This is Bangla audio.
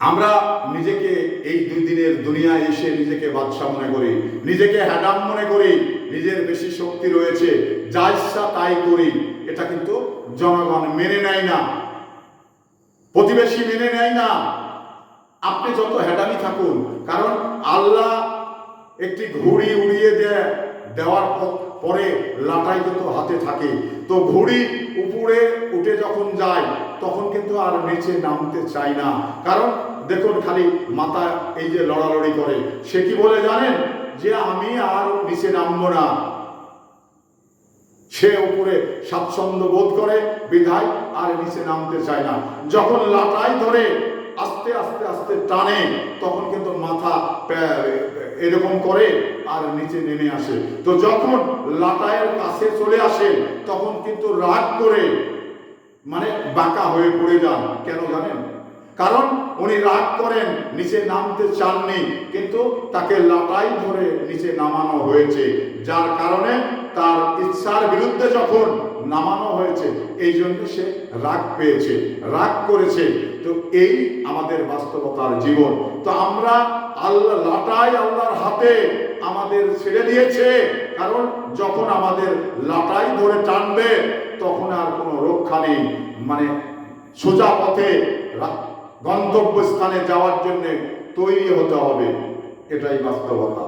আমরা নিজেকে এই 2 দিনের দুনিয়ায় এসে নিজেকে বাদশা মনে করি, নিজেকে হ্যাডাম মনে করি, নিজের বেশি শক্তি রয়েছে, যা ইচ্ছা তাই করি। এটা কিন্তু জনগণ মেনে নেয় না, প্রতিবেশী মেনে নেয় না। আপনি যত হ্যাডামি থাকুন, কারণ আল্লাহ একটি ঘুড়ি উড়িয়ে দেওয়ার পরে লাটাই কিন্তু হাতে থাকে, তো ঘুড়ি উপরে উঠে যখন যায় তখন কিন্তু আর নিচে নামতে চায় না। কারণ দেখুন, খালি মাথা এই যে লড়ালড়ি করে, সে কি বলে জানেন? যে আমি আর নিচে নামবো না। সে উপরে স্বাচ্ছন্দ্য বোধ করে, বিধায় আর নিচে নামতে চায় না। যখন লাটাই ধরে আস্তে আস্তে আস্তে টানে, তখন কিন্তু মাথা এরকম করে আর নিচে নেমে আসে। তো যখন লাটাইয়ের কাছে চলে আসে তখন কিন্তু রাগ করে মানে বাঁকা হয়ে পড়ে যান। কেন জানেন? কারণ উনি রাগ করেন, নিচে নামতে চাননি, কিন্তু তাকে লাটাই ধরে নিচে নামানো হয়েছে, যার কারণে তার ইচ্ছার বিরুদ্ধে যখন নামানো হয়েছে, এই জন্য সে রাগ পেয়েছে, রাগ করেছে। তো এই আমাদের বাস্তবতার জীবন। তো আমরা লাটাই আল্লাহর হাতে আমাদের ছেড়ে দিয়েছে, কারণ যখন আমাদের লাটাই ধরে টানবে তখন আর কোনো রক্ষা নেই। মানে সোজা পথে গন্তব্যস্থানে যাওয়ার জন্য তৈরি হতে হবে, এটাই বাস্তবতা।